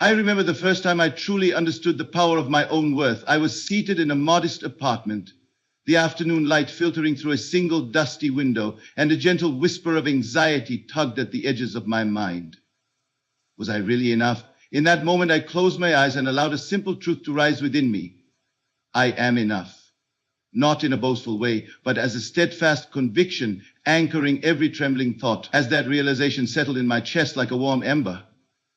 I remember the first time I truly understood the power of my own worth. I was seated in a modest apartment, the afternoon light filtering through a single dusty window, and a gentle whisper of anxiety tugged at the edges of my mind. Was I really enough? In that moment, I closed my eyes and allowed a simple truth to rise within me. I am enough. Not in a boastful way, but as a steadfast conviction anchoring every trembling thought. As that realization settled in my chest like a warm ember,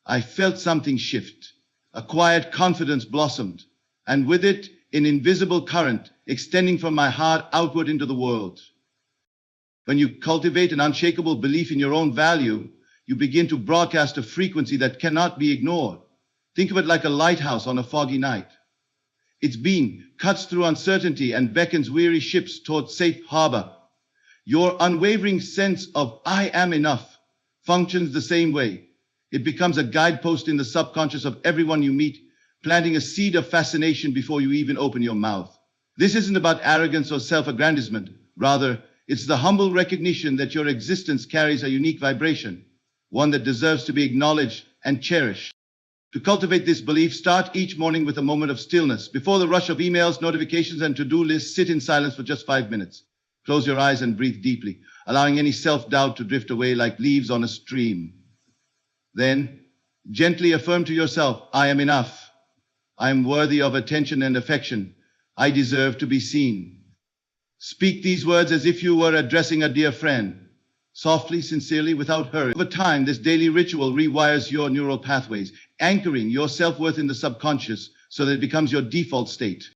I felt something shift. A quiet confidence blossomed, and with it, an invisible current extending from my heart outward into the world. When you cultivate an unshakable belief in your own value, you begin to broadcast a frequency that cannot be ignored. Think of it like a lighthouse on a foggy night. Its beam cuts through uncertainty and beckons weary ships towards safe harbor. Your unwavering sense of I am enough functions the same way. It becomes a guidepost in the subconscious of everyone you meet, planting a seed of fascination before you even open your mouth. This isn't about arrogance or self-aggrandizement. Rather, it's the humble recognition that your existence carries a unique vibration, one that deserves to be acknowledged and cherished. To cultivate this belief, start each morning with a moment of stillness. Before the rush of emails, notifications, and to-do lists, sit in silence for just 5 minutes. Close your eyes and breathe deeply, allowing any self-doubt to drift away like leaves on a stream. Then, gently affirm to yourself, I am enough. I am worthy of attention and affection. I deserve to be seen. Speak these words as if you were addressing a dear friend, softly, sincerely, without hurry. Over time, this daily ritual rewires your neural pathways, anchoring your self-worth in the subconscious so that it becomes your default state.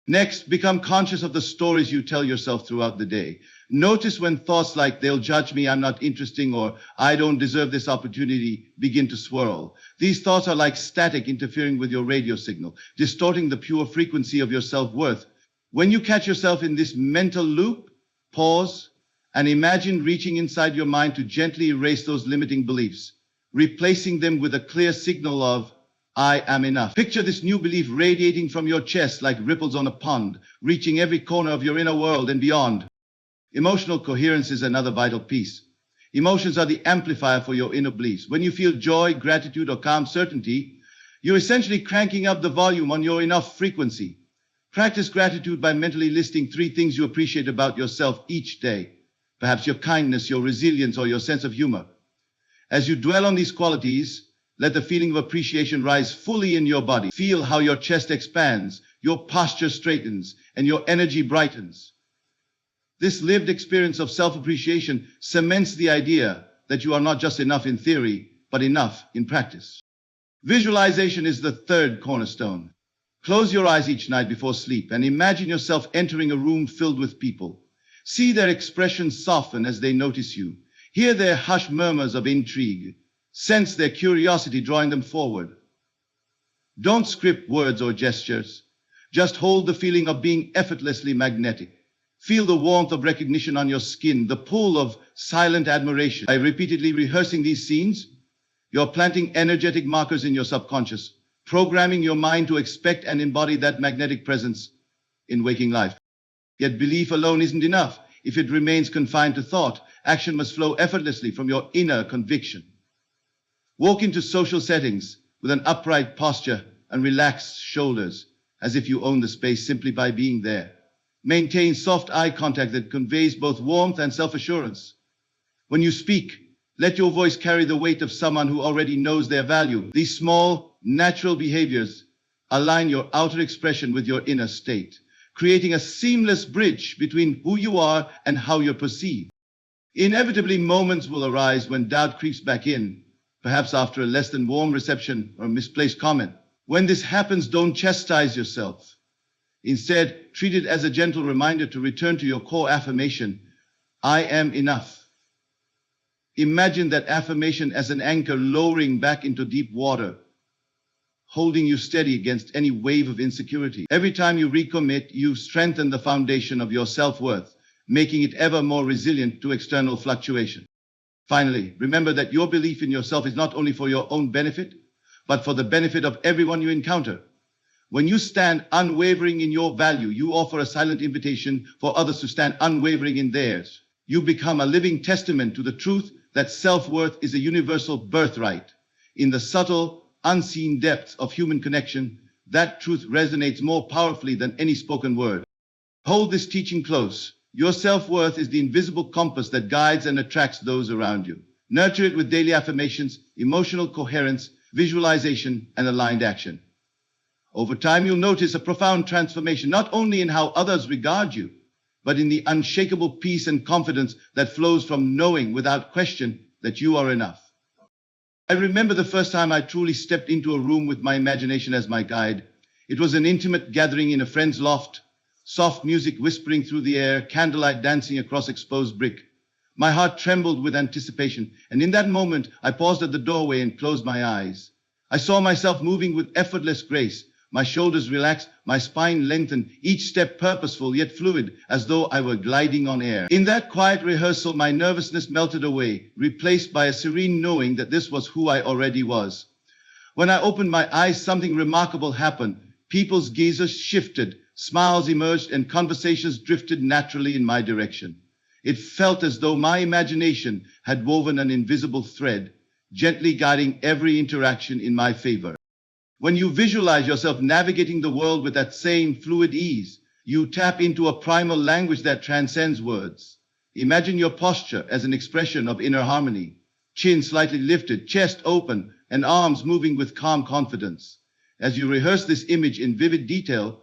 Next, become conscious of the stories you tell yourself throughout the day. Notice when thoughts like, they'll judge me, I'm not interesting, or I don't deserve this opportunity begin to swirl. These thoughts are like static interfering with your radio signal, distorting the pure frequency of your self-worth. When you catch yourself in this mental loop, pause and imagine reaching inside your mind to gently erase those limiting beliefs, replacing them with a clear signal of, I am enough. Picture this new belief radiating from your chest like ripples on a pond, reaching every corner of your inner world and beyond. Emotional coherence is another vital piece. Emotions are the amplifier for your inner beliefs. When you feel joy, gratitude, or calm certainty, you're essentially cranking up the volume on your enough frequency. Practice gratitude by mentally listing 3 things you appreciate about yourself each day. Perhaps your kindness, your resilience, or your sense of humor. As you dwell on these qualities, let the feeling of appreciation rise fully in your body. Feel how your chest expands, your posture straightens, and your energy brightens. This lived experience of self-appreciation cements the idea that you are not just enough in theory, but enough in practice. Visualization is the third cornerstone. Close your eyes each night before sleep and imagine yourself entering a room filled with people. See their expressions soften as they notice you. Hear their hushed murmurs of intrigue. Sense their curiosity drawing them forward. Don't script words or gestures. Just hold the feeling of being effortlessly magnetic. Feel the warmth of recognition on your skin, the pull of silent admiration. By repeatedly rehearsing these scenes, you're planting energetic markers in your subconscious, programming your mind to expect and embody that magnetic presence in waking life. Yet belief alone isn't enough. If it remains confined to thought, action must flow effortlessly from your inner conviction. Walk into social settings with an upright posture and relaxed shoulders, as if you own the space simply by being there. Maintain soft eye contact that conveys both warmth and self-assurance. When you speak, let your voice carry the weight of someone who already knows their value. These small, natural behaviors align your outer expression with your inner state, creating a seamless bridge between who you are and how you're perceived. Inevitably, moments will arise when doubt creeps back in, perhaps after a less than warm reception or a misplaced comment. When this happens, don't chastise yourself. Instead, treat it as a gentle reminder to return to your core affirmation, I am enough. Imagine that affirmation as an anchor lowering back into deep water, holding you steady against any wave of insecurity. Every time you recommit, you strengthen the foundation of your self-worth, making it ever more resilient to external fluctuation. Finally, remember that your belief in yourself is not only for your own benefit, but for the benefit of everyone you encounter. When you stand unwavering in your value, you offer a silent invitation for others to stand unwavering in theirs. You become a living testament to the truth that self-worth is a universal birthright. In the subtle, unseen depths of human connection, that truth resonates more powerfully than any spoken word. Hold this teaching close. Your self-worth is the invisible compass that guides and attracts those around you. Nurture it with daily affirmations, emotional coherence, visualization, and aligned action. Over time, you'll notice a profound transformation, not only in how others regard you, but in the unshakable peace and confidence that flows from knowing without question that you are enough. I remember the first time I truly stepped into a room with my imagination as my guide. It was an intimate gathering in a friend's loft, soft music whispering through the air, candlelight dancing across exposed brick. My heart trembled with anticipation, and in that moment, I paused at the doorway and closed my eyes. I saw myself moving with effortless grace, my shoulders relaxed, my spine lengthened, each step purposeful yet fluid, as though I were gliding on air. In that quiet rehearsal, my nervousness melted away, replaced by a serene knowing that this was who I already was. When I opened my eyes, something remarkable happened. People's gazes shifted, smiles emerged, and conversations drifted naturally in my direction. It felt as though my imagination had woven an invisible thread, gently guiding every interaction in my favor. When you visualize yourself navigating the world with that same fluid ease, you tap into a primal language that transcends words. Imagine your posture as an expression of inner harmony, chin slightly lifted, chest open, and arms moving with calm confidence. As you rehearse this image in vivid detail,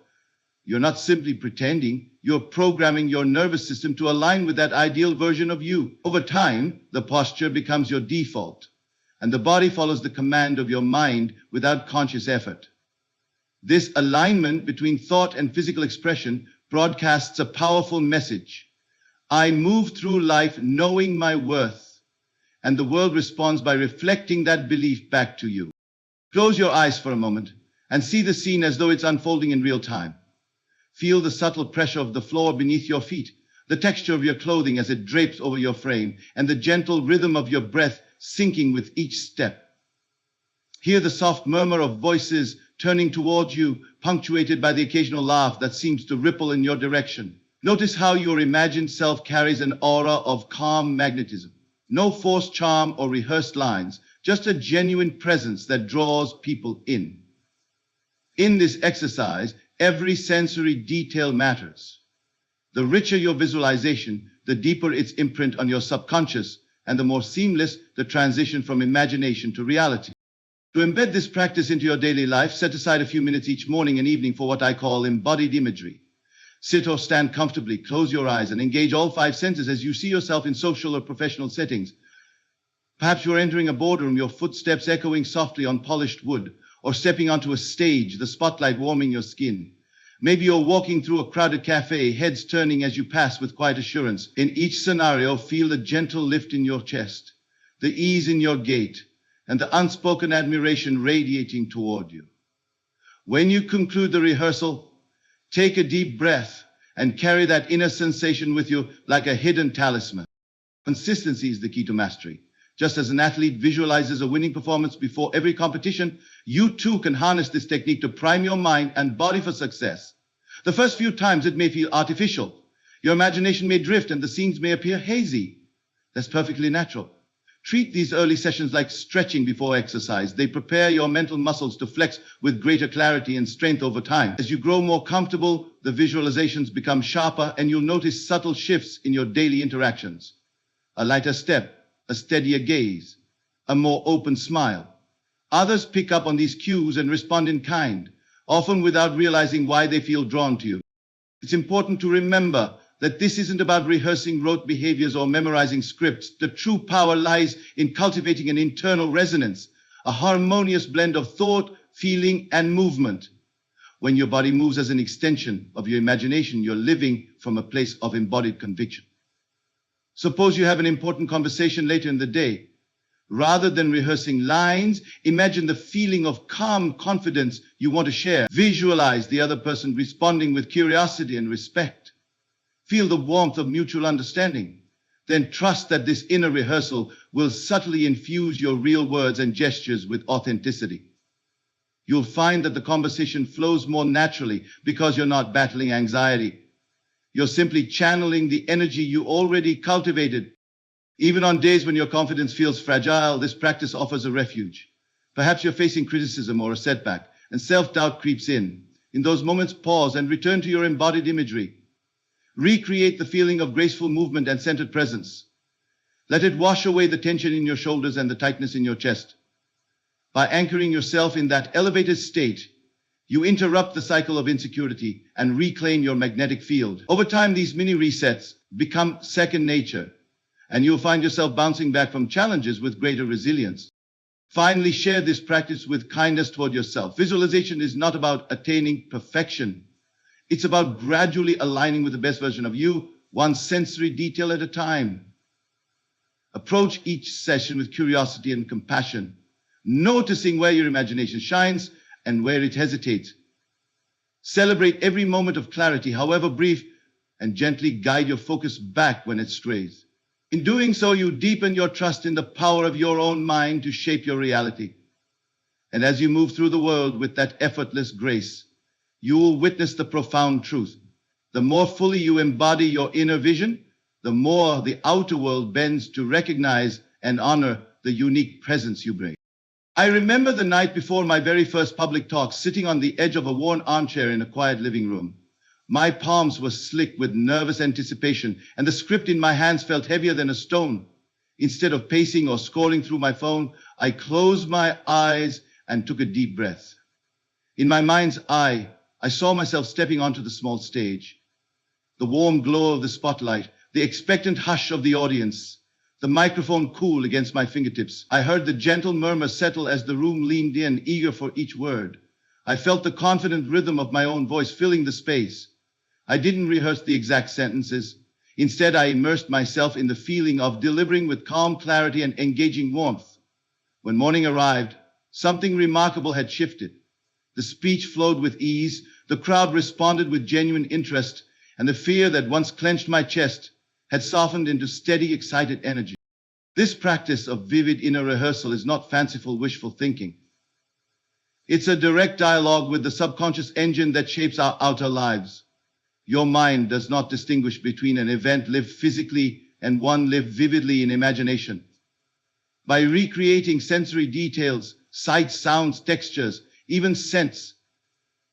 you're not simply pretending, you're programming your nervous system to align with that ideal version of you. Over time, the posture becomes your default, and the body follows the command of your mind without conscious effort. This alignment between thought and physical expression broadcasts a powerful message. I move through life knowing my worth, and the world responds by reflecting that belief back to you. Close your eyes for a moment and see the scene as though it's unfolding in real time. Feel the subtle pressure of the floor beneath your feet, the texture of your clothing as it drapes over your frame, and the gentle rhythm of your breath sinking with each step. Hear the soft murmur of voices turning towards you, punctuated by the occasional laugh that seems to ripple in your direction. Notice how your imagined self carries an aura of calm magnetism. No forced charm or rehearsed lines, just a genuine presence that draws people in. In this exercise, every sensory detail matters. The richer your visualization, the deeper its imprint on your subconscious, and the more seamless the transition from imagination to reality. To embed this practice into your daily life, set aside a few minutes each morning and evening for what I call embodied imagery. Sit or stand comfortably, close your eyes, and engage all five senses as you see yourself in social or professional settings. Perhaps you're entering a boardroom, your footsteps echoing softly on polished wood, or stepping onto a stage, the spotlight warming your skin. Maybe you're walking through a crowded cafe, heads turning as you pass with quiet assurance. In each scenario, feel the gentle lift in your chest, the ease in your gait, and the unspoken admiration radiating toward you. When you conclude the rehearsal, take a deep breath and carry that inner sensation with you like a hidden talisman. Consistency is the key to mastery. Just as an athlete visualizes a winning performance before every competition, you too can harness this technique to prime your mind and body for success. The first few times it may feel artificial. Your imagination may drift and the scenes may appear hazy. That's perfectly natural. Treat these early sessions like stretching before exercise. They prepare your mental muscles to flex with greater clarity and strength over time. As you grow more comfortable, the visualizations become sharper and you'll notice subtle shifts in your daily interactions. A lighter step, a steadier gaze, a more open smile. Others pick up on these cues and respond in kind, often without realizing why they feel drawn to you. It's important to remember that this isn't about rehearsing rote behaviors or memorizing scripts. The true power lies in cultivating an internal resonance, a harmonious blend of thought, feeling, and movement. When your body moves as an extension of your imagination, you're living from a place of embodied conviction. Suppose you have an important conversation later in the day. Rather than rehearsing lines, imagine the feeling of calm confidence you want to share. Visualize the other person responding with curiosity and respect. Feel the warmth of mutual understanding. Then trust that this inner rehearsal will subtly infuse your real words and gestures with authenticity. You'll find that the conversation flows more naturally because you're not battling anxiety. You're simply channeling the energy you already cultivated. Even on days when your confidence feels fragile, this practice offers a refuge. Perhaps you're facing criticism or a setback, and self-doubt creeps in. In those moments, pause and return to your embodied imagery. Recreate the feeling of graceful movement and centered presence. Let it wash away the tension in your shoulders and the tightness in your chest. By anchoring yourself in that elevated state, you interrupt the cycle of insecurity and reclaim your magnetic field. Over time, these mini resets become second nature, and you'll find yourself bouncing back from challenges with greater resilience. Finally, share this practice with kindness toward yourself. Visualization is not about attaining perfection. It's about gradually aligning with the best version of you, one sensory detail at a time. Approach each session with curiosity and compassion, noticing where your imagination shines and where it hesitates. Celebrate every moment of clarity, however brief, and gently guide your focus back when it strays. In doing so, you deepen your trust in the power of your own mind to shape your reality. And as you move through the world with that effortless grace, you will witness the profound truth. The more fully you embody your inner vision, the more the outer world bends to recognize and honor the unique presence you bring. I remember the night before my very first public talk, sitting on the edge of a worn armchair in a quiet living room. My palms were slick with nervous anticipation, and the script in my hands felt heavier than a stone. Instead of pacing or scrolling through my phone, I closed my eyes and took a deep breath. In my mind's eye, I saw myself stepping onto the small stage. The warm glow of the spotlight, the expectant hush of the audience, the microphone cool against my fingertips. I heard the gentle murmur settle as the room leaned in, eager for each word. I felt the confident rhythm of my own voice filling the space. I didn't rehearse the exact sentences. Instead, I immersed myself in the feeling of delivering with calm clarity and engaging warmth. When morning arrived, something remarkable had shifted. The speech flowed with ease, the crowd responded with genuine interest, and the fear that once clenched my chest had softened into steady, excited energy. This practice of vivid inner rehearsal is not fanciful, wishful thinking. It's a direct dialogue with the subconscious engine that shapes our outer lives. Your mind does not distinguish between an event lived physically and one lived vividly in imagination. By recreating sensory details, sights, sounds, textures, even scents,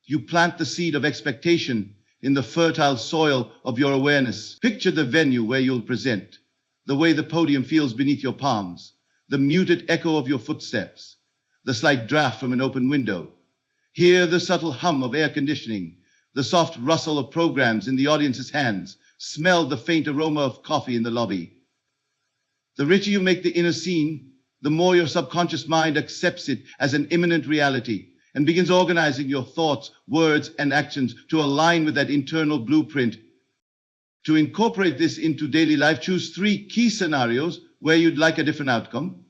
you plant the seed of expectation in the fertile soil of your awareness. Picture the venue where you'll present, the way the podium feels beneath your palms, the muted echo of your footsteps, the slight draft from an open window. Hear the subtle hum of air conditioning, the soft rustle of programs in the audience's hands. Smell the faint aroma of coffee in the lobby. The richer you make the inner scene, the more your subconscious mind accepts it as an imminent reality and begins organizing your thoughts, words, and actions to align with that internal blueprint. To incorporate this into daily life, choose 3 key scenarios where you'd like a different outcome,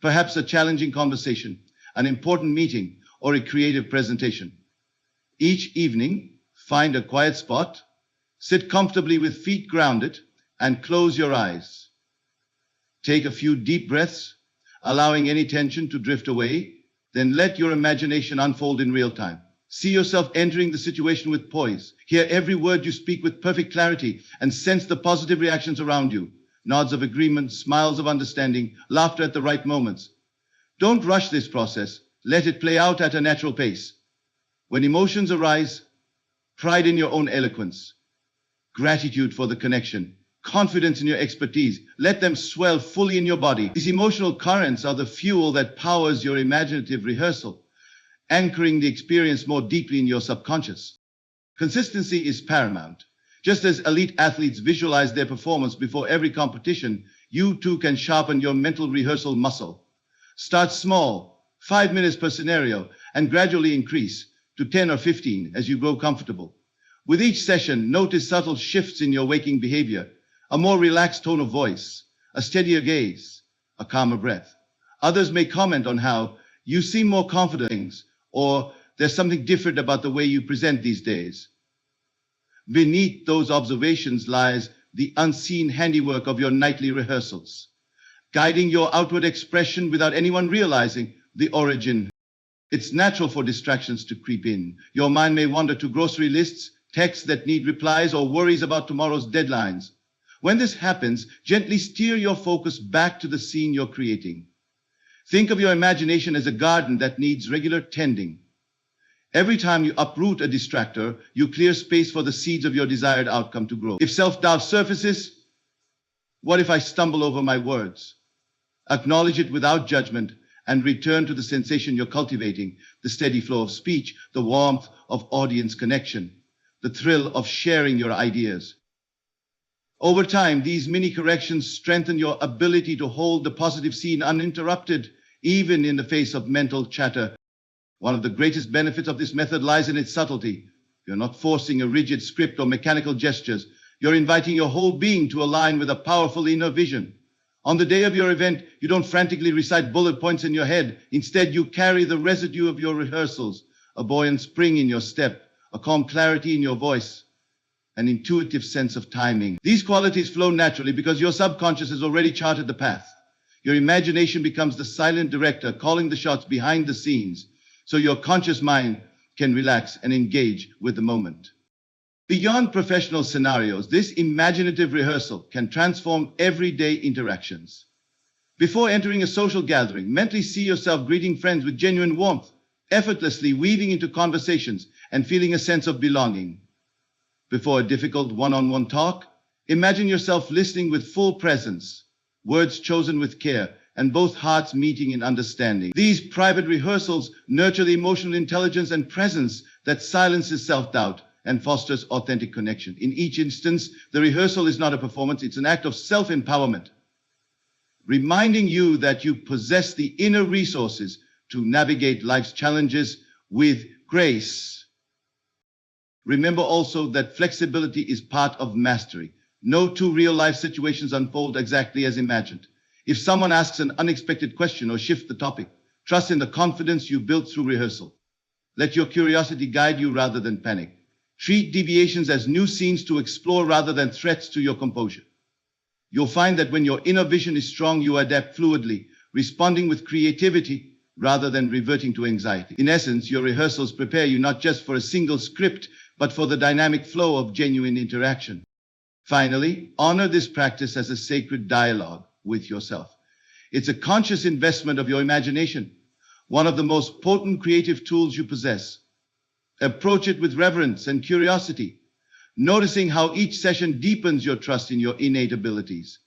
perhaps a challenging conversation, an important meeting, or a creative presentation. Each evening, find a quiet spot, sit comfortably with feet grounded, and close your eyes. Take a few deep breaths, allowing any tension to drift away. Then let your imagination unfold in real time. See yourself entering the situation with poise. Hear every word you speak with perfect clarity and sense the positive reactions around you. Nods of agreement, smiles of understanding, laughter at the right moments. Don't rush this process. Let it play out at a natural pace. When emotions arise, pride in your own eloquence, gratitude for the connection, confidence in your expertise, let them swell fully in your body. These emotional currents are the fuel that powers your imaginative rehearsal, anchoring the experience more deeply in your subconscious. Consistency is paramount. Just as elite athletes visualize their performance before every competition, you too can sharpen your mental rehearsal muscle. Start small, 5 minutes per scenario, and gradually increase to 10 or 15 as you grow comfortable. With each session, notice subtle shifts in your waking behavior, a more relaxed tone of voice, a steadier gaze, a calmer breath. Others may comment on how you seem more confident, or there's something different about the way you present these days. Beneath those observations lies the unseen handiwork of your nightly rehearsals, guiding your outward expression without anyone realizing the origin. It's natural for distractions to creep in. Your mind may wander to grocery lists, texts that need replies, or worries about tomorrow's deadlines. When this happens, gently steer your focus back to the scene you're creating. Think of your imagination as a garden that needs regular tending. Every time you uproot a distractor, you clear space for the seeds of your desired outcome to grow. If self-doubt surfaces, what if I stumble over my words? Acknowledge it without judgment and return to the sensation you're cultivating, the steady flow of speech, the warmth of audience connection, the thrill of sharing your ideas. Over time, these mini corrections strengthen your ability to hold the positive scene uninterrupted, even in the face of mental chatter. One of the greatest benefits of this method lies in its subtlety. You're not forcing a rigid script or mechanical gestures. You're inviting your whole being to align with a powerful inner vision. On the day of your event, you don't frantically recite bullet points in your head. Instead, you carry the residue of your rehearsals, a buoyant spring in your step, a calm clarity in your voice, an intuitive sense of timing. These qualities flow naturally because your subconscious has already charted the path. Your imagination becomes the silent director, calling the shots behind the scenes, so your conscious mind can relax and engage with the moment. Beyond professional scenarios, this imaginative rehearsal can transform everyday interactions. Before entering a social gathering, mentally see yourself greeting friends with genuine warmth, effortlessly weaving into conversations and feeling a sense of belonging. Before a difficult one-on-one talk, imagine yourself listening with full presence, words chosen with care, and both hearts meeting in understanding. These private rehearsals nurture the emotional intelligence and presence that silences self-doubt and fosters authentic connection. In each instance, the rehearsal is not a performance, it's an act of self-empowerment, reminding you that you possess the inner resources to navigate life's challenges with grace. Remember also that flexibility is part of mastery. No two real-life situations unfold exactly as imagined. If someone asks an unexpected question or shifts the topic, trust in the confidence you built through rehearsal. Let your curiosity guide you rather than panic. Treat deviations as new scenes to explore rather than threats to your composure. You'll find that when your inner vision is strong, you adapt fluidly, responding with creativity rather than reverting to anxiety. In essence, your rehearsals prepare you not just for a single script, but for the dynamic flow of genuine interaction. Finally, honor this practice as a sacred dialogue with yourself. It's a conscious investment of your imagination, one of the most potent creative tools you possess. Approach it with reverence and curiosity, noticing how each session deepens your trust in your innate abilities.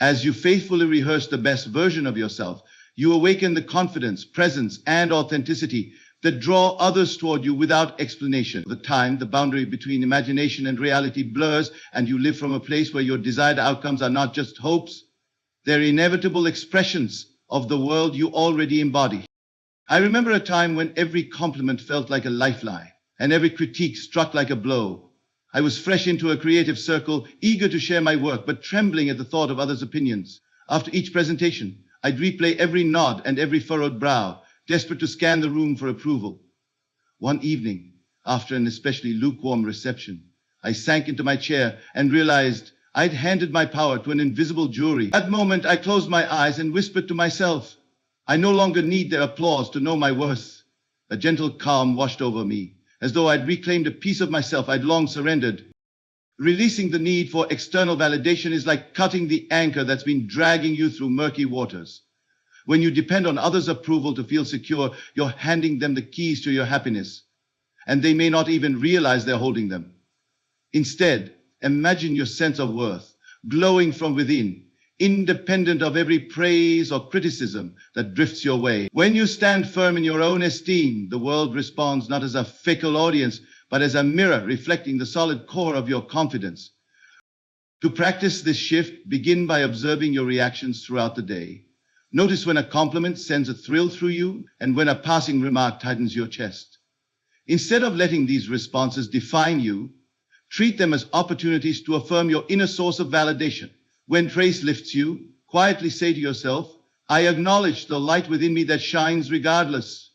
As you faithfully rehearse the best version of yourself, you awaken the confidence, presence, and authenticity that draw others toward you without explanation. Over time, the boundary between imagination and reality blurs, and you live from a place where your desired outcomes are not just hopes, they're inevitable expressions of the world you already embody. I remember a time when every compliment felt like a lifeline, and every critique struck like a blow. I was fresh into a creative circle, eager to share my work, but trembling at the thought of others' opinions. After each presentation, I'd replay every nod and every furrowed brow, desperate to scan the room for approval. One evening, after an especially lukewarm reception, I sank into my chair and realized I'd handed my power to an invisible jury. At that moment, I closed my eyes and whispered to myself, I no longer need their applause to know my worth. A gentle calm washed over me, as though I'd reclaimed a piece of myself I'd long surrendered. Releasing the need for external validation is like cutting the anchor that's been dragging you through murky waters. When you depend on others' approval to feel secure, you're handing them the keys to your happiness, and they may not even realize they're holding them. Instead, imagine your sense of worth, glowing from within, independent of every praise or criticism that drifts your way. When you stand firm in your own esteem, the world responds not as a fickle audience, but as a mirror reflecting the solid core of your confidence. To practice this shift, begin by observing your reactions throughout the day. Notice when a compliment sends a thrill through you and when a passing remark tightens your chest. Instead of letting these responses define you, treat them as opportunities to affirm your inner source of validation. When praise lifts you, quietly say to yourself, I acknowledge the light within me that shines regardless.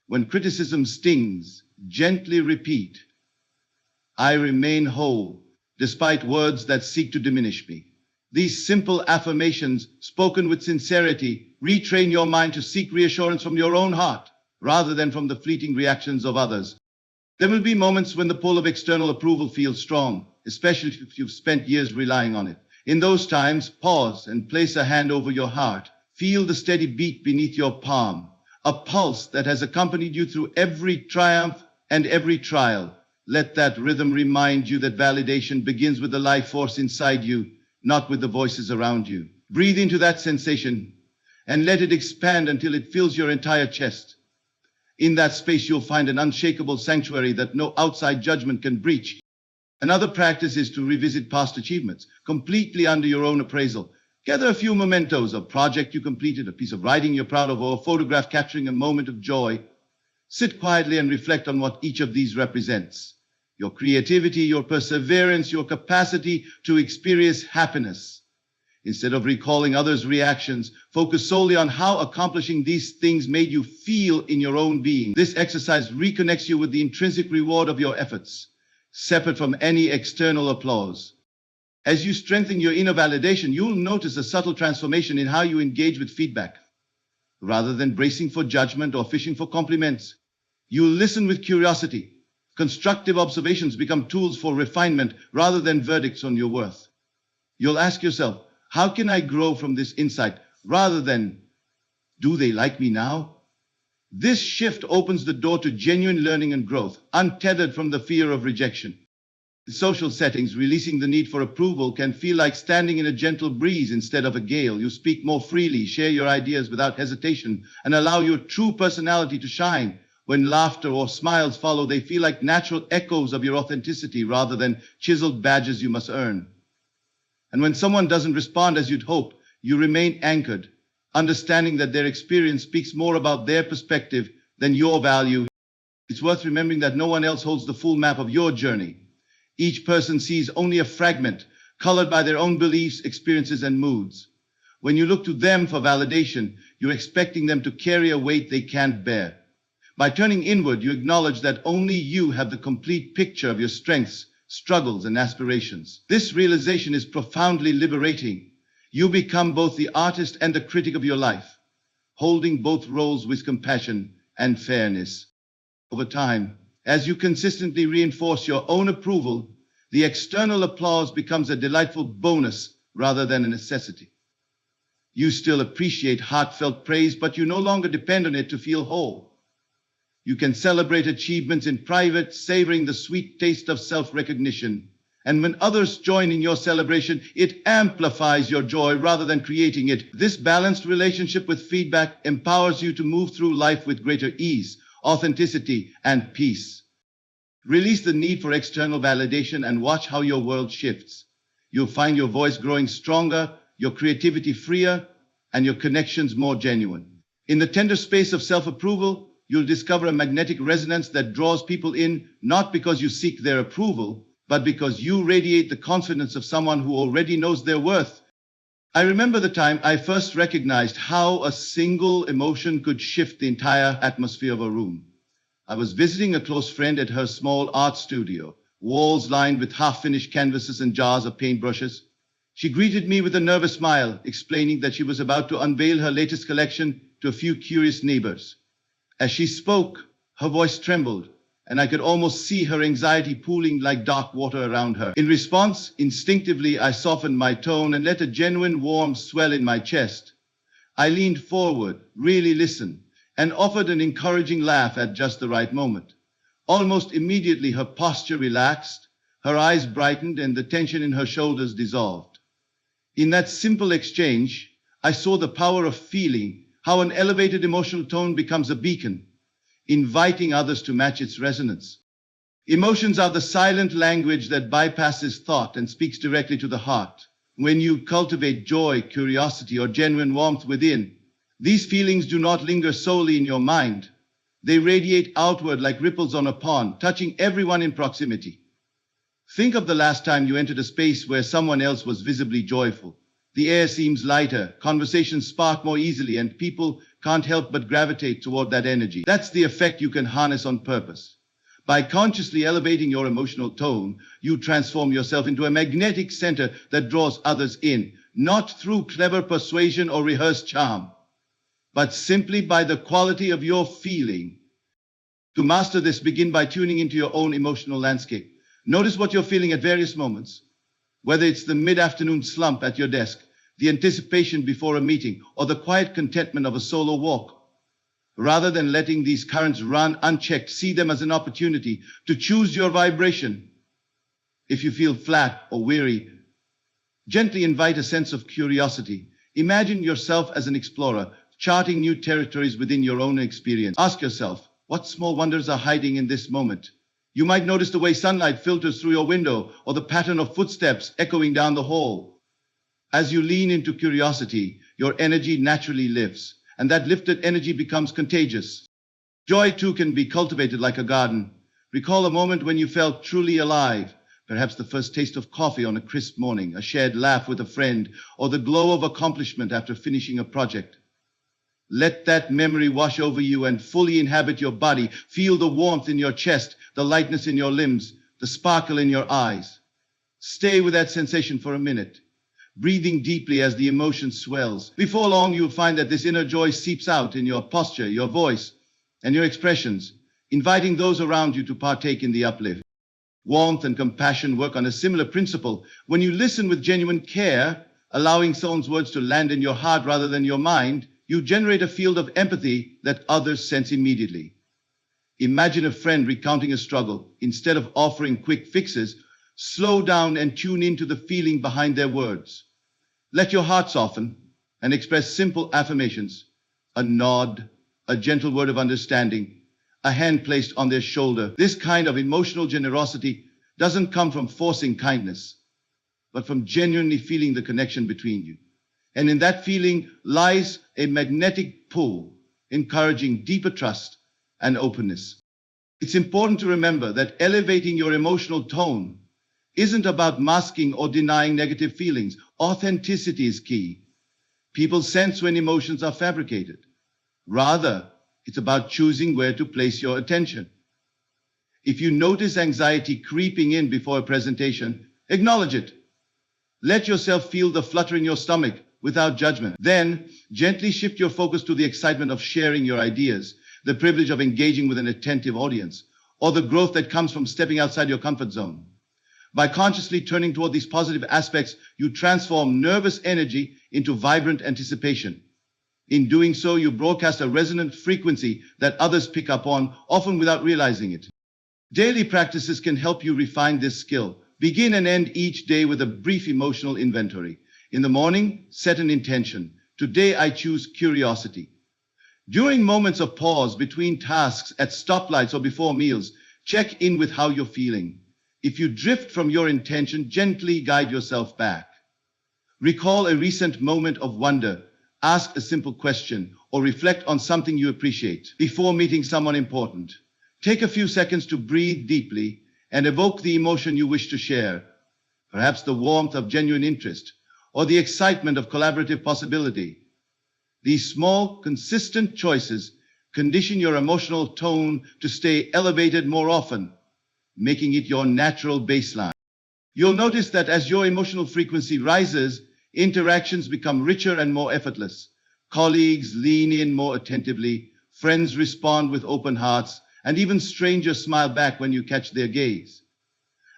When criticism stings, gently repeat, I remain whole, despite words that seek to diminish me. These simple affirmations, spoken with sincerity, retrain your mind to seek reassurance from your own heart, rather than from the fleeting reactions of others. There will be moments when the pull of external approval feels strong, especially if you've spent years relying on it. In those times, pause and place a hand over your heart. Feel the steady beat beneath your palm, a pulse that has accompanied you through every triumph and every trial. Let that rhythm remind you that validation begins with the life force inside you, not with the voices around you. Breathe into that sensation and let it expand until it fills your entire chest. In that space, you'll find an unshakable sanctuary that no outside judgment can breach. Another practice is to revisit past achievements, completely under your own appraisal. Gather a few mementos, a project you completed, a piece of writing you're proud of, or a photograph capturing a moment of joy. Sit quietly and reflect on what each of these represents. Your creativity, your perseverance, your capacity to experience happiness. Instead of recalling others' reactions, focus solely on how accomplishing these things made you feel in your own being. This exercise reconnects you with the intrinsic reward of your efforts, separate from any external applause. As you strengthen your inner validation, you'll notice a subtle transformation in how you engage with feedback. Rather than bracing for judgment or fishing for compliments, you'll listen with curiosity. Constructive observations become tools for refinement rather than verdicts on your worth. You'll ask yourself, how can I grow from this insight? Rather than, do they like me now? This shift opens the door to genuine learning and growth, untethered from the fear of rejection. In social settings, releasing the need for approval can feel like standing in a gentle breeze instead of a gale. You speak more freely, share your ideas without hesitation, and allow your true personality to shine. When laughter or smiles follow, they feel like natural echoes of your authenticity rather than chiseled badges you must earn. And when someone doesn't respond as you'd hope, you remain anchored, understanding that their experience speaks more about their perspective than your value. It's worth remembering that no one else holds the full map of your journey. Each person sees only a fragment, colored by their own beliefs, experiences, and moods. When you look to them for validation, you're expecting them to carry a weight they can't bear. By turning inward, you acknowledge that only you have the complete picture of your strengths, struggles, and aspirations. This realization is profoundly liberating. You become both the artist and the critic of your life, holding both roles with compassion and fairness. Over time, as you consistently reinforce your own approval, the external applause becomes a delightful bonus rather than a necessity. You still appreciate heartfelt praise, but you no longer depend on it to feel whole. You can celebrate achievements in private, savoring the sweet taste of self-recognition. And when others join in your celebration, it amplifies your joy rather than creating it. This balanced relationship with feedback empowers you to move through life with greater ease, authenticity, and peace. Release the need for external validation and watch how your world shifts. You'll find your voice growing stronger, your creativity freer, and your connections more genuine. In the tender space of self-approval, you'll discover a magnetic resonance that draws people in, not because you seek their approval, but because you radiate the confidence of someone who already knows their worth. I remember the time I first recognized how a single emotion could shift the entire atmosphere of a room. I was visiting a close friend at her small art studio, walls lined with half-finished canvases and jars of paintbrushes. She greeted me with a nervous smile, explaining that she was about to unveil her latest collection to a few curious neighbors. As she spoke, her voice trembled, and I could almost see her anxiety pooling like dark water around her. In response, instinctively, I softened my tone and let a genuine warmth swell in my chest. I leaned forward, really listened, and offered an encouraging laugh at just the right moment. Almost immediately, her posture relaxed, her eyes brightened, and the tension in her shoulders dissolved. In that simple exchange, I saw the power of feeling, how an elevated emotional tone becomes a beacon, inviting others to match its resonance. Emotions are the silent language that bypasses thought and speaks directly to the heart. When you cultivate joy, curiosity, or genuine warmth within, these feelings do not linger solely in your mind. They radiate outward like ripples on a pond, touching everyone in proximity. Think of the last time you entered a space where someone else was visibly joyful. The air seems lighter, conversations spark more easily, and people can't help but gravitate toward that energy. That's the effect you can harness on purpose. By consciously elevating your emotional tone, you transform yourself into a magnetic center that draws others in, not through clever persuasion or rehearsed charm, but simply by the quality of your feeling. To master this, begin by tuning into your own emotional landscape. Notice what you're feeling at various moments. Whether it's the mid-afternoon slump at your desk, the anticipation before a meeting, or the quiet contentment of a solo walk. Rather than letting these currents run unchecked, see them as an opportunity to choose your vibration. If you feel flat or weary, gently invite a sense of curiosity. Imagine yourself as an explorer, charting new territories within your own experience. Ask yourself, what small wonders are hiding in this moment? You might notice the way sunlight filters through your window, or the pattern of footsteps echoing down the hall. As you lean into curiosity, your energy naturally lifts, and that lifted energy becomes contagious. Joy too can be cultivated like a garden. Recall a moment when you felt truly alive, perhaps the first taste of coffee on a crisp morning, a shared laugh with a friend, or the glow of accomplishment after finishing a project. Let that memory wash over you and fully inhabit your body. Feel the warmth in your chest, the lightness in your limbs, the sparkle in your eyes. Stay with that sensation for a minute, breathing deeply as the emotion swells. Before long, you'll find that this inner joy seeps out in your posture, your voice, and your expressions, inviting those around you to partake in the uplift. Warmth and compassion work on a similar principle. When you listen with genuine care, allowing someone's words to land in your heart rather than your mind, you generate a field of empathy that others sense immediately. Imagine a friend recounting a struggle. Instead of offering quick fixes, slow down and tune into the feeling behind their words. Let your heart soften and express simple affirmations. A nod, a gentle word of understanding, a hand placed on their shoulder. This kind of emotional generosity doesn't come from forcing kindness, but from genuinely feeling the connection between you. And in that feeling lies a magnetic pull, encouraging deeper trust and openness. It's important to remember that elevating your emotional tone isn't about masking or denying negative feelings. Authenticity is key. People sense when emotions are fabricated. Rather, it's about choosing where to place your attention. If you notice anxiety creeping in before a presentation, acknowledge it. Let yourself feel the flutter in your stomach without judgment. Then, gently shift your focus to the excitement of sharing your ideas, the privilege of engaging with an attentive audience, or the growth that comes from stepping outside your comfort zone. By consciously turning toward these positive aspects, you transform nervous energy into vibrant anticipation. In doing so, you broadcast a resonant frequency that others pick up on, often without realizing it. Daily practices can help you refine this skill. Begin and end each day with a brief emotional inventory. In the morning, set an intention. Today I choose curiosity. During moments of pause between tasks, at stoplights or before meals, check in with how you're feeling. If you drift from your intention, gently guide yourself back. Recall a recent moment of wonder. Ask a simple question or reflect on something you appreciate before meeting someone important. Take a few seconds to breathe deeply and evoke the emotion you wish to share. Perhaps the warmth of genuine interest or the excitement of collaborative possibility. These small, consistent choices condition your emotional tone to stay elevated more often, making it your natural baseline. You'll notice that as your emotional frequency rises, interactions become richer and more effortless. Colleagues lean in more attentively, friends respond with open hearts, and even strangers smile back when you catch their gaze.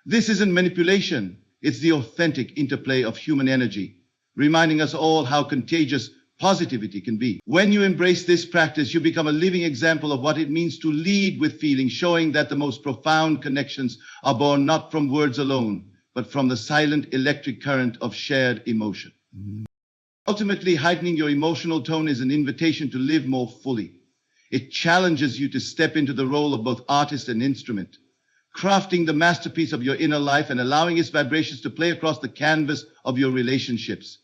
This isn't manipulation, it's the authentic interplay of human energy, reminding us all how contagious positivity can be. When you embrace this practice, you become a living example of what it means to lead with feeling, showing that the most profound connections are born not from words alone, but from the silent electric current of shared emotion. Ultimately, heightening your emotional tone is an invitation to live more fully. It challenges you to step into the role of both artist and instrument, crafting the masterpiece of your inner life and allowing its vibrations to play across the canvas of your relationships.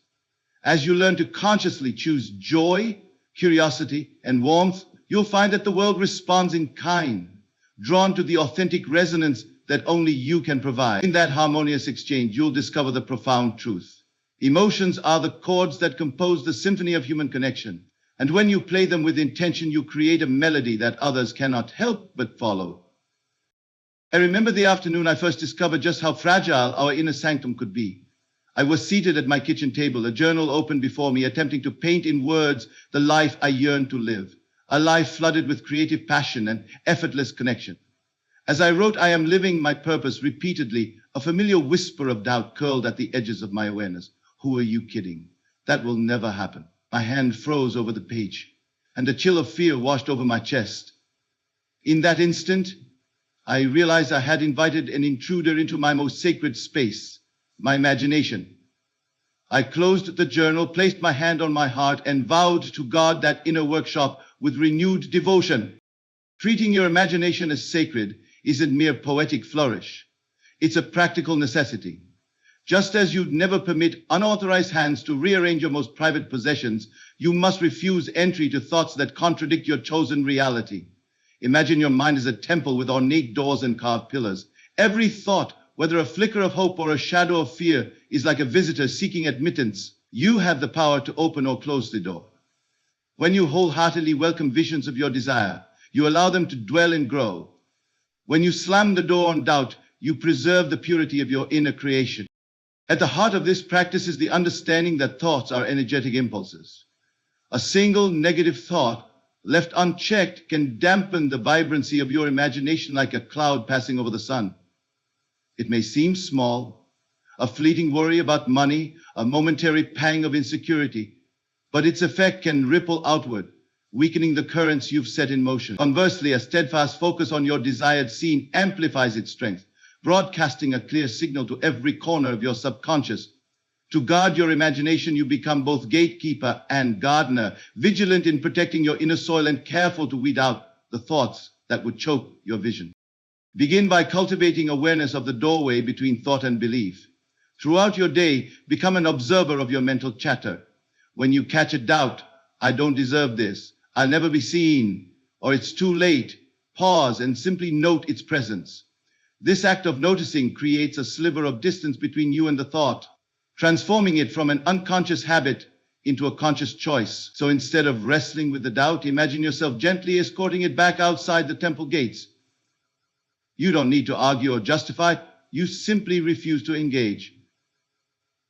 As you learn to consciously choose joy, curiosity, and warmth, you'll find that the world responds in kind, drawn to the authentic resonance that only you can provide. In that harmonious exchange, you'll discover the profound truth. Emotions are the chords that compose the symphony of human connection. And when you play them with intention, you create a melody that others cannot help but follow. I remember the afternoon I first discovered just how fragile our inner sanctum could be. I was seated at my kitchen table, a journal open before me, attempting to paint in words the life I yearned to live, a life flooded with creative passion and effortless connection. As I wrote, "I am living my purpose," repeatedly, a familiar whisper of doubt curled at the edges of my awareness. Who are you kidding? That will never happen. My hand froze over the page, and a chill of fear washed over my chest. In that instant, I realized I had invited an intruder into my most sacred space, my imagination. I closed the journal, placed my hand on my heart, and vowed to guard that inner workshop with renewed devotion. Treating your imagination as sacred isn't mere poetic flourish. It's a practical necessity. Just as you'd never permit unauthorized hands to rearrange your most private possessions, you must refuse entry to thoughts that contradict your chosen reality. Imagine your mind as a temple with ornate doors and carved pillars. Every thought, whether a flicker of hope or a shadow of fear, is like a visitor seeking admittance. You have the power to open or close the door. When you wholeheartedly welcome visions of your desire, you allow them to dwell and grow. When you slam the door on doubt, you preserve the purity of your inner creation. At the heart of this practice is the understanding that thoughts are energetic impulses. A single negative thought, left unchecked, can dampen the vibrancy of your imagination like a cloud passing over the sun. It may seem small, a fleeting worry about money, a momentary pang of insecurity, but its effect can ripple outward, weakening the currents you've set in motion. Conversely, a steadfast focus on your desired scene amplifies its strength, broadcasting a clear signal to every corner of your subconscious. To guard your imagination, you become both gatekeeper and gardener, vigilant in protecting your inner soil and careful to weed out the thoughts that would choke your vision. Begin by cultivating awareness of the doorway between thought and belief. Throughout your day, become an observer of your mental chatter. When you catch a doubt, I don't deserve this, I'll never be seen, or it's too late, pause and simply note its presence. This act of noticing creates a sliver of distance between you and the thought, transforming it from an unconscious habit into a conscious choice. So instead of wrestling with the doubt, imagine yourself gently escorting it back outside the temple gates. You don't need to argue or justify, you simply refuse to engage.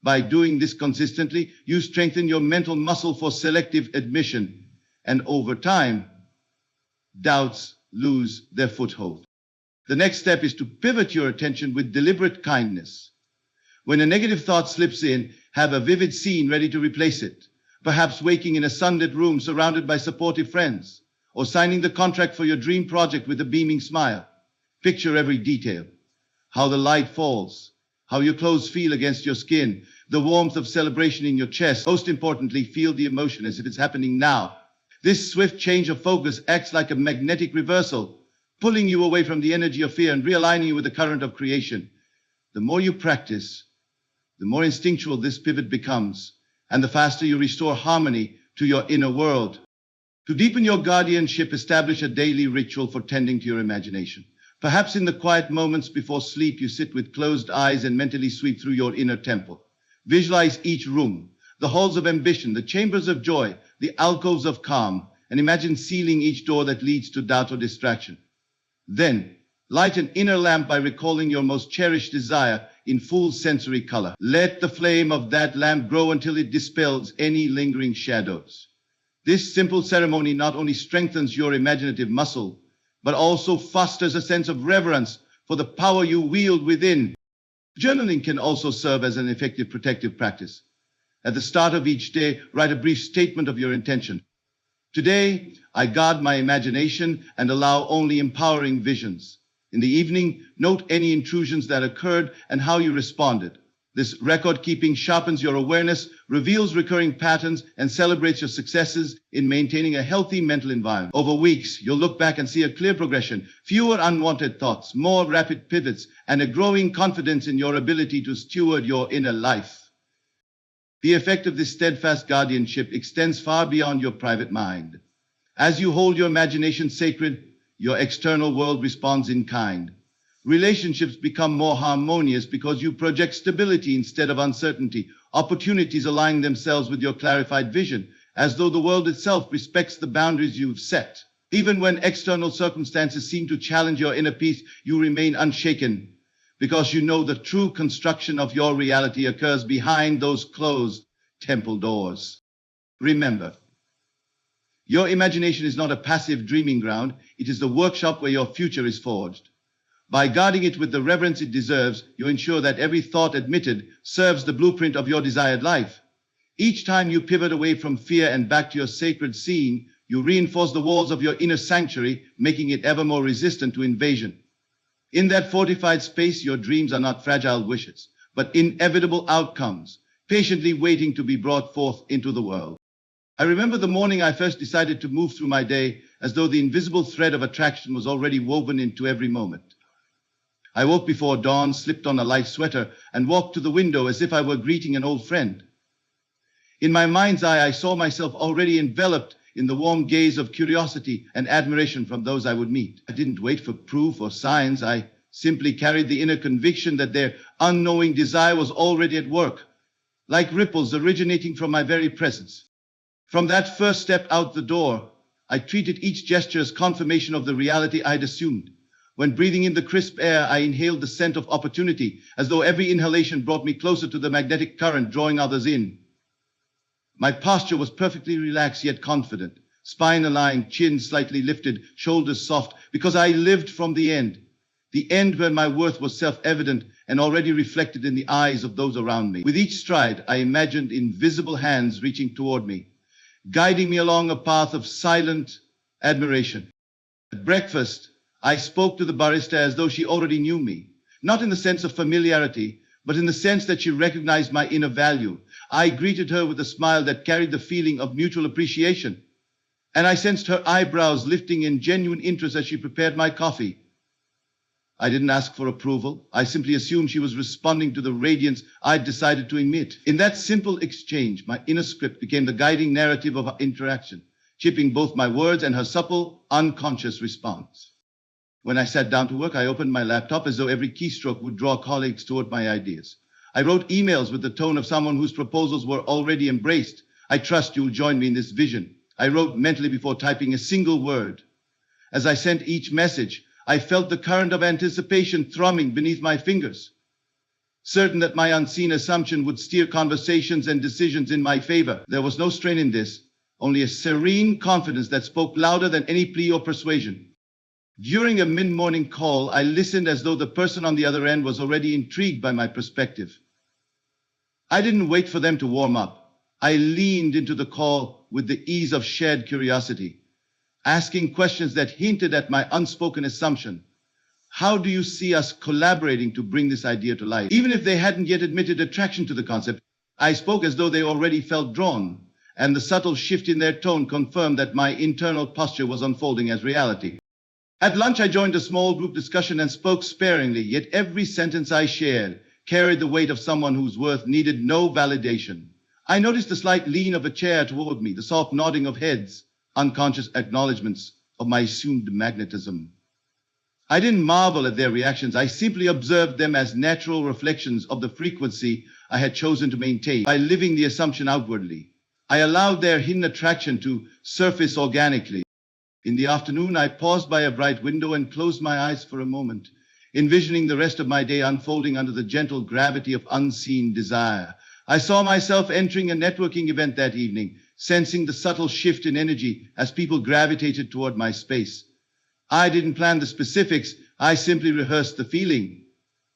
By doing this consistently, you strengthen your mental muscle for selective admission, and over time, doubts lose their foothold. The next step is to pivot your attention with deliberate kindness. When a negative thought slips in, have a vivid scene ready to replace it. Perhaps waking in a sunlit room surrounded by supportive friends, or signing the contract for your dream project with a beaming smile. Picture every detail. How the light falls, how your clothes feel against your skin, the warmth of celebration in your chest. Most importantly, feel the emotion as if it's happening now. This swift change of focus acts like a magnetic reversal, pulling you away from the energy of fear and realigning you with the current of creation. The more you practice, the more instinctual this pivot becomes, and the faster you restore harmony to your inner world. To deepen your guardianship, establish a daily ritual for tending to your imagination. Perhaps in the quiet moments before sleep, you sit with closed eyes and mentally sweep through your inner temple. Visualize each room, the halls of ambition, the chambers of joy, the alcoves of calm, and imagine sealing each door that leads to doubt or distraction. Then, light an inner lamp by recalling your most cherished desire in full sensory color. Let the flame of that lamp grow until it dispels any lingering shadows. This simple ceremony not only strengthens your imaginative muscle, but also fosters a sense of reverence for the power you wield within. Journaling can also serve as an effective protective practice. At the start of each day, write a brief statement of your intention. Today, I guard my imagination and allow only empowering visions. In the evening, note any intrusions that occurred and how you responded. This record-keeping sharpens your awareness, reveals recurring patterns, and celebrates your successes in maintaining a healthy mental environment. Over weeks, you'll look back and see a clear progression, fewer unwanted thoughts, more rapid pivots, and a growing confidence in your ability to steward your inner life. The effect of this steadfast guardianship extends far beyond your private mind. As you hold your imagination sacred, your external world responds in kind. Relationships become more harmonious because you project stability instead of uncertainty. Opportunities align themselves with your clarified vision, as though the world itself respects the boundaries you've set. Even when external circumstances seem to challenge your inner peace, you remain unshaken, because you know the true construction of your reality occurs behind those closed temple doors. Remember, your imagination is not a passive dreaming ground. It is the workshop where your future is forged. By guarding it with the reverence it deserves, you ensure that every thought admitted serves the blueprint of your desired life. Each time you pivot away from fear and back to your sacred scene, you reinforce the walls of your inner sanctuary, making it ever more resistant to invasion. In that fortified space, your dreams are not fragile wishes, but inevitable outcomes, patiently waiting to be brought forth into the world. I remember the morning I first decided to move through my day as though the invisible thread of attraction was already woven into every moment. I woke before dawn, slipped on a light sweater, and walked to the window as if I were greeting an old friend. In my mind's eye, I saw myself already enveloped in the warm gaze of curiosity and admiration from those I would meet. I didn't wait for proof or signs. I simply carried the inner conviction that their unknowing desire was already at work, like ripples originating from my very presence. From that first step out the door, I treated each gesture as confirmation of the reality I'd assumed. When breathing in the crisp air, I inhaled the scent of opportunity, as though every inhalation brought me closer to the magnetic current drawing others in. My posture was perfectly relaxed yet confident, spine aligned, chin slightly lifted, shoulders soft, because I lived from the end where my worth was self-evident and already reflected in the eyes of those around me. With each stride, I imagined invisible hands reaching toward me, guiding me along a path of silent admiration. At breakfast, I spoke to the barista as though she already knew me, not in the sense of familiarity, but in the sense that she recognized my inner value. I greeted her with a smile that carried the feeling of mutual appreciation, and I sensed her eyebrows lifting in genuine interest as she prepared my coffee. I didn't ask for approval. I simply assumed she was responding to the radiance I'd decided to emit. In that simple exchange, my inner script became the guiding narrative of our interaction, shaping both my words and her supple, unconscious response. When I sat down to work, I opened my laptop as though every keystroke would draw colleagues toward my ideas. I wrote emails with the tone of someone whose proposals were already embraced. I trust you'll join me in this vision. I wrote mentally before typing a single word. As I sent each message, I felt the current of anticipation thrumming beneath my fingers, certain that my unseen assumption would steer conversations and decisions in my favor. There was no strain in this, only a serene confidence that spoke louder than any plea or persuasion. During a mid-morning call, I listened as though the person on the other end was already intrigued by my perspective. I didn't wait for them to warm up. I leaned into the call with the ease of shared curiosity, asking questions that hinted at my unspoken assumption. How do you see us collaborating to bring this idea to life? Even if they hadn't yet admitted attraction to the concept, I spoke as though they already felt drawn, and the subtle shift in their tone confirmed that my internal posture was unfolding as reality. At lunch, I joined a small group discussion and spoke sparingly, yet every sentence I shared carried the weight of someone whose worth needed no validation. I noticed the slight lean of a chair toward me, the soft nodding of heads, unconscious acknowledgments of my assumed magnetism. I didn't marvel at their reactions. I simply observed them as natural reflections of the frequency I had chosen to maintain by living the assumption outwardly. I allowed their hidden attraction to surface organically. In the afternoon, I paused by a bright window and closed my eyes for a moment, envisioning the rest of my day unfolding under the gentle gravity of unseen desire. I saw myself entering a networking event that evening, sensing the subtle shift in energy as people gravitated toward my space. I didn't plan the specifics. I simply rehearsed the feeling.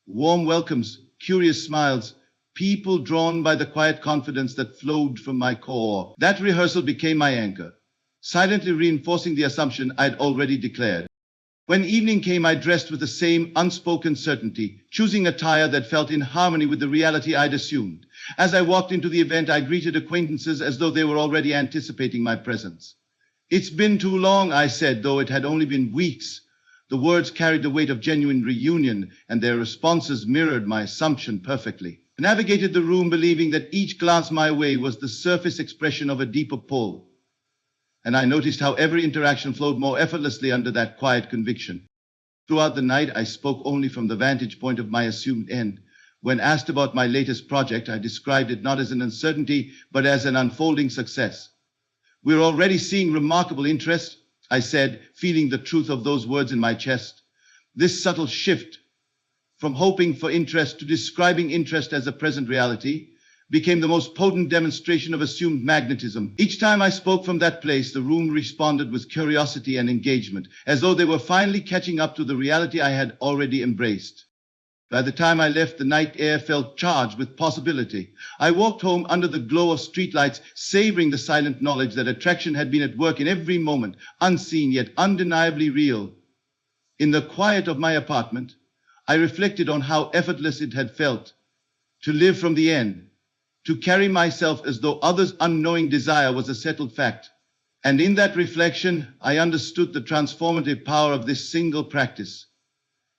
Warm welcomes, curious smiles, people drawn by the quiet confidence that flowed from my core. That rehearsal became my anchor, silently reinforcing the assumption I'd already declared. When evening came, I dressed with the same unspoken certainty, choosing attire that felt in harmony with the reality I'd assumed. As I walked into the event, I greeted acquaintances as though they were already anticipating my presence. "It's been too long," I said, though it had only been weeks. The words carried the weight of genuine reunion, and their responses mirrored my assumption perfectly. I navigated the room believing that each glance my way was the surface expression of a deeper pull, and I noticed how every interaction flowed more effortlessly under that quiet conviction. Throughout the night, I spoke only from the vantage point of my assumed end. When asked about my latest project, I described it not as an uncertainty, but as an unfolding success. "We're already seeing remarkable interest," I said, feeling the truth of those words in my chest. This subtle shift from hoping for interest to describing interest as a present reality became the most potent demonstration of assumed magnetism. Each time I spoke from that place, the room responded with curiosity and engagement, as though they were finally catching up to the reality I had already embraced. By the time I left, the night air felt charged with possibility. I walked home under the glow of streetlights, savoring the silent knowledge that attraction had been at work in every moment, unseen yet undeniably real. In the quiet of my apartment, I reflected on how effortless it had felt to live from the end, to carry myself as though others' unknowing desire was a settled fact. And in that reflection, I understood the transformative power of this single practice.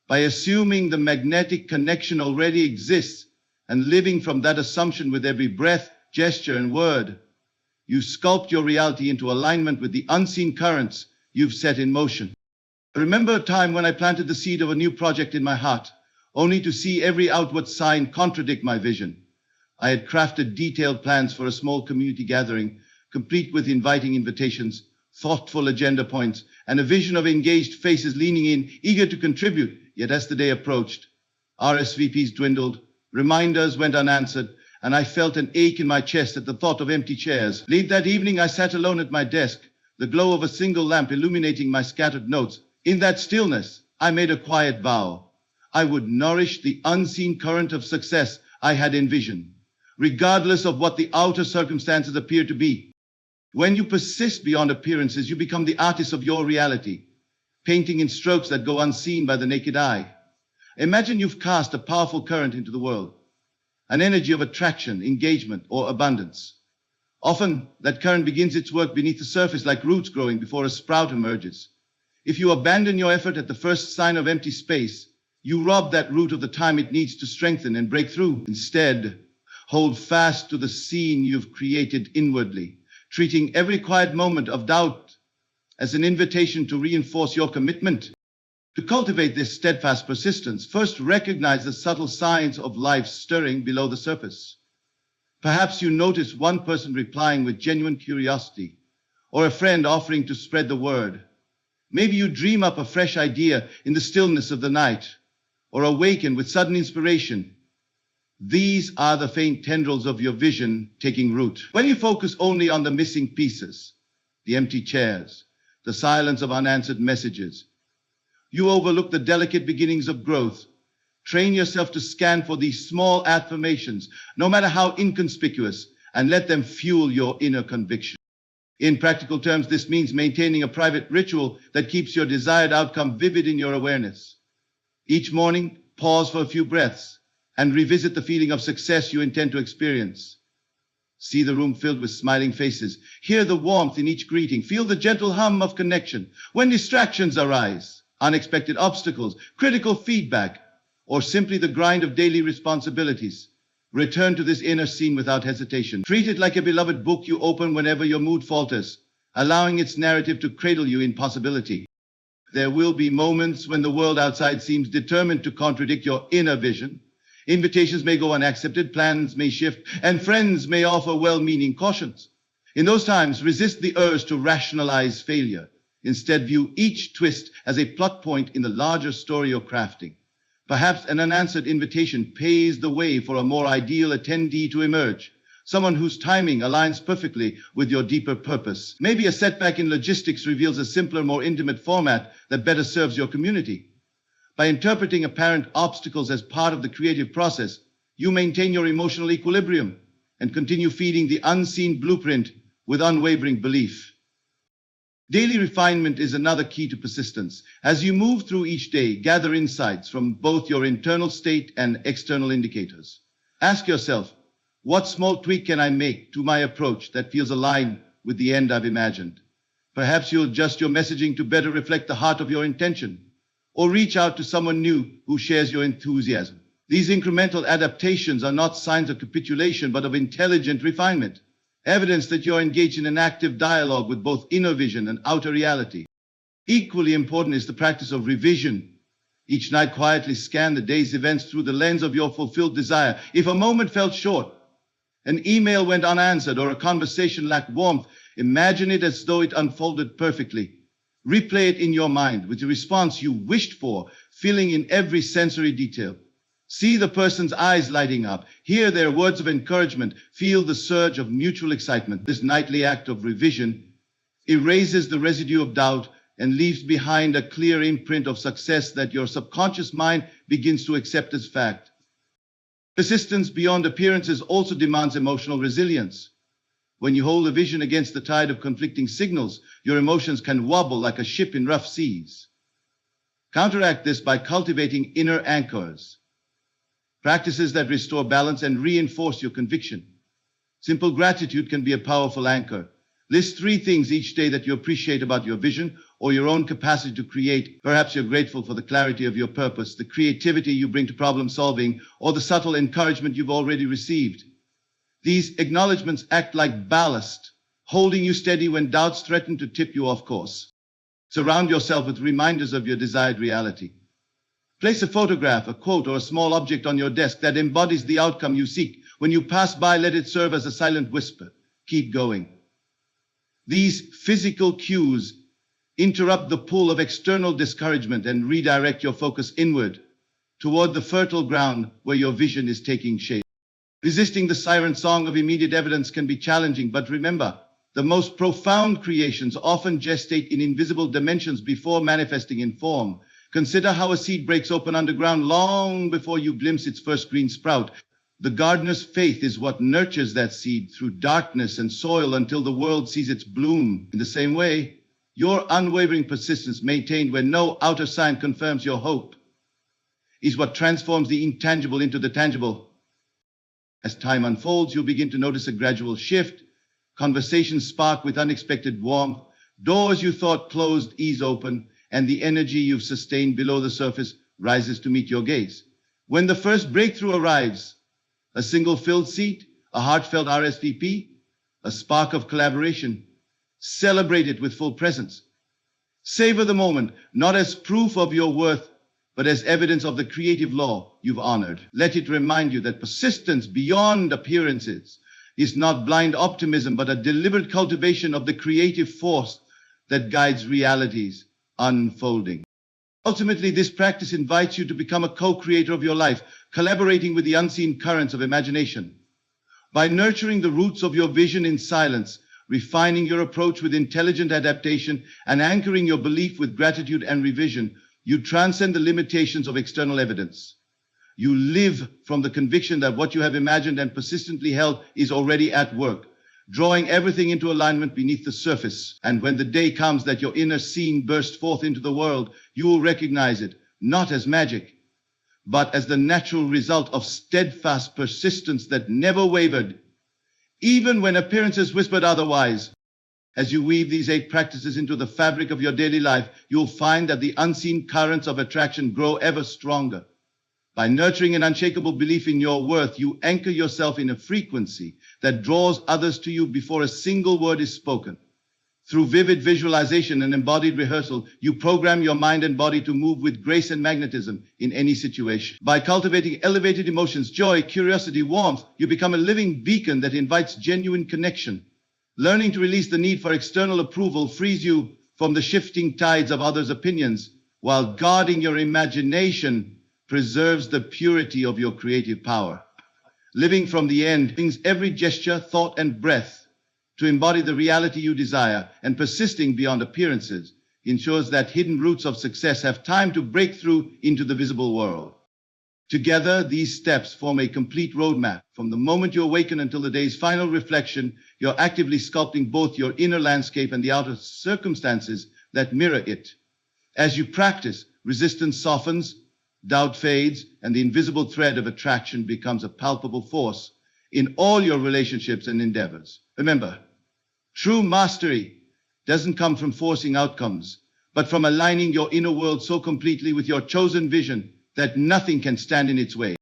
By assuming the magnetic connection already exists and living from that assumption with every breath, gesture, and word, you sculpt your reality into alignment with the unseen currents you've set in motion. I remember a time when I planted the seed of a new project in my heart, only to see every outward sign contradict my vision. I had crafted detailed plans for a small community gathering, complete with inviting invitations, thoughtful agenda points, and a vision of engaged faces leaning in, eager to contribute. Yet as the day approached, RSVPs dwindled, reminders went unanswered, and I felt an ache in my chest at the thought of empty chairs. Late that evening, I sat alone at my desk, the glow of a single lamp illuminating my scattered notes. In that stillness, I made a quiet vow. I would nourish the unseen current of success I had envisioned, regardless of what the outer circumstances appear to be. When you persist beyond appearances, you become the artist of your reality, painting in strokes that go unseen by the naked eye. Imagine you've cast a powerful current into the world, an energy of attraction, engagement, or abundance. Often, that current begins its work beneath the surface like roots growing before a sprout emerges. If you abandon your effort at the first sign of empty space, you rob that root of the time it needs to strengthen and break through. Instead, hold fast to the scene you've created inwardly, treating every quiet moment of doubt as an invitation to reinforce your commitment. To cultivate this steadfast persistence, first recognize the subtle signs of life stirring below the surface. Perhaps you notice one person replying with genuine curiosity, or a friend offering to spread the word. Maybe you dream up a fresh idea in the stillness of the night, or awaken with sudden inspiration. These are the faint tendrils of your vision taking root. When you focus only on the missing pieces, the empty chairs, the silence of unanswered messages, you overlook the delicate beginnings of growth. Train yourself to scan for these small affirmations, no matter how inconspicuous, and let them fuel your inner conviction. In practical terms, this means maintaining a private ritual that keeps your desired outcome vivid in your awareness. Each morning, pause for a few breaths and revisit the feeling of success you intend to experience. See the room filled with smiling faces. Hear the warmth in each greeting. Feel the gentle hum of connection. When distractions arise, unexpected obstacles, critical feedback, or simply the grind of daily responsibilities, return to this inner scene without hesitation. Treat it like a beloved book you open whenever your mood falters, allowing its narrative to cradle you in possibility. There will be moments when the world outside seems determined to contradict your inner vision. Invitations may go unaccepted, plans may shift, and friends may offer well-meaning cautions. In those times, resist the urge to rationalize failure. Instead, view each twist as a plot point in the larger story you're crafting. Perhaps an unanswered invitation paves the way for a more ideal attendee to emerge, someone whose timing aligns perfectly with your deeper purpose. Maybe a setback in logistics reveals a simpler, more intimate format that better serves your community. By interpreting apparent obstacles as part of the creative process, you maintain your emotional equilibrium and continue feeding the unseen blueprint with unwavering belief. Daily refinement is another key to persistence. As you move through each day, gather insights from both your internal state and external indicators. Ask yourself, what small tweak can I make to my approach that feels aligned with the end I've imagined? Perhaps you'll adjust your messaging to better reflect the heart of your intention, or reach out to someone new who shares your enthusiasm. These incremental adaptations are not signs of capitulation, but of intelligent refinement, evidence that you're engaged in an active dialogue with both inner vision and outer reality. Equally important is the practice of revision. Each night, quietly scan the day's events through the lens of your fulfilled desire. If a moment fell short, an email went unanswered, or a conversation lacked warmth, imagine it as though it unfolded perfectly. Replay it in your mind with the response you wished for, filling in every sensory detail. See the person's eyes lighting up, hear their words of encouragement, feel the surge of mutual excitement. This nightly act of revision erases the residue of doubt and leaves behind a clear imprint of success that your subconscious mind begins to accept as fact. Persistence beyond appearances also demands emotional resilience. When you hold a vision against the tide of conflicting signals, your emotions can wobble like a ship in rough seas. Counteract this by cultivating inner anchors, practices that restore balance and reinforce your conviction. Simple gratitude can be a powerful anchor. List 3 things each day that you appreciate about your vision or your own capacity to create. Perhaps you're grateful for the clarity of your purpose, the creativity you bring to problem solving, or the subtle encouragement you've already received. These acknowledgments act like ballast, holding you steady when doubts threaten to tip you off course. Surround yourself with reminders of your desired reality. Place a photograph, a quote, or a small object on your desk that embodies the outcome you seek. When you pass by, let it serve as a silent whisper. Keep going. These physical cues interrupt the pull of external discouragement and redirect your focus inward, toward the fertile ground where your vision is taking shape. Resisting the siren song of immediate evidence can be challenging, but remember, the most profound creations often gestate in invisible dimensions before manifesting in form. Consider how a seed breaks open underground long before you glimpse its first green sprout. The gardener's faith is what nurtures that seed through darkness and soil until the world sees its bloom. In the same way, your unwavering persistence, maintained when no outer sign confirms your hope, is what transforms the intangible into the tangible. As time unfolds, you'll begin to notice a gradual shift. Conversations spark with unexpected warmth. Doors you thought closed ease open, and the energy you've sustained below the surface rises to meet your gaze. When the first breakthrough arrives, a single filled seat, a heartfelt RSVP, a spark of collaboration, celebrate it with full presence. Savor the moment, not as proof of your worth, but as evidence of the creative law you've honored. Let it remind you that persistence beyond appearances is not blind optimism, but a deliberate cultivation of the creative force that guides realities unfolding. Ultimately, this practice invites you to become a co-creator of your life, collaborating with the unseen currents of imagination. By nurturing the roots of your vision in silence, refining your approach with intelligent adaptation, and anchoring your belief with gratitude and revision, you transcend the limitations of external evidence. You live from the conviction that what you have imagined and persistently held is already at work, drawing everything into alignment beneath the surface. And when the day comes that your inner scene bursts forth into the world, you will recognize it, not as magic, but as the natural result of steadfast persistence that never wavered, even when appearances whispered otherwise. As you weave these 8 practices into the fabric of your daily life, you'll find that the unseen currents of attraction grow ever stronger. By nurturing an unshakable belief in your worth, you anchor yourself in a frequency that draws others to you before a single word is spoken. Through vivid visualization and embodied rehearsal, you program your mind and body to move with grace and magnetism in any situation. By cultivating elevated emotions, joy, curiosity, warmth, you become a living beacon that invites genuine connection. Learning to release the need for external approval frees you from the shifting tides of others' opinions, while guarding your imagination preserves the purity of your creative power. Living from the end brings every gesture, thought, and breath to embody the reality you desire, and persisting beyond appearances ensures that hidden roots of success have time to break through into the visible world. Together, these steps form a complete roadmap. From the moment you awaken until the day's final reflection, you're actively sculpting both your inner landscape and the outer circumstances that mirror it. As you practice, resistance softens, doubt fades, and the invisible thread of attraction becomes a palpable force in all your relationships and endeavors. Remember, true mastery doesn't come from forcing outcomes, but from aligning your inner world so completely with your chosen vision that nothing can stand in its way.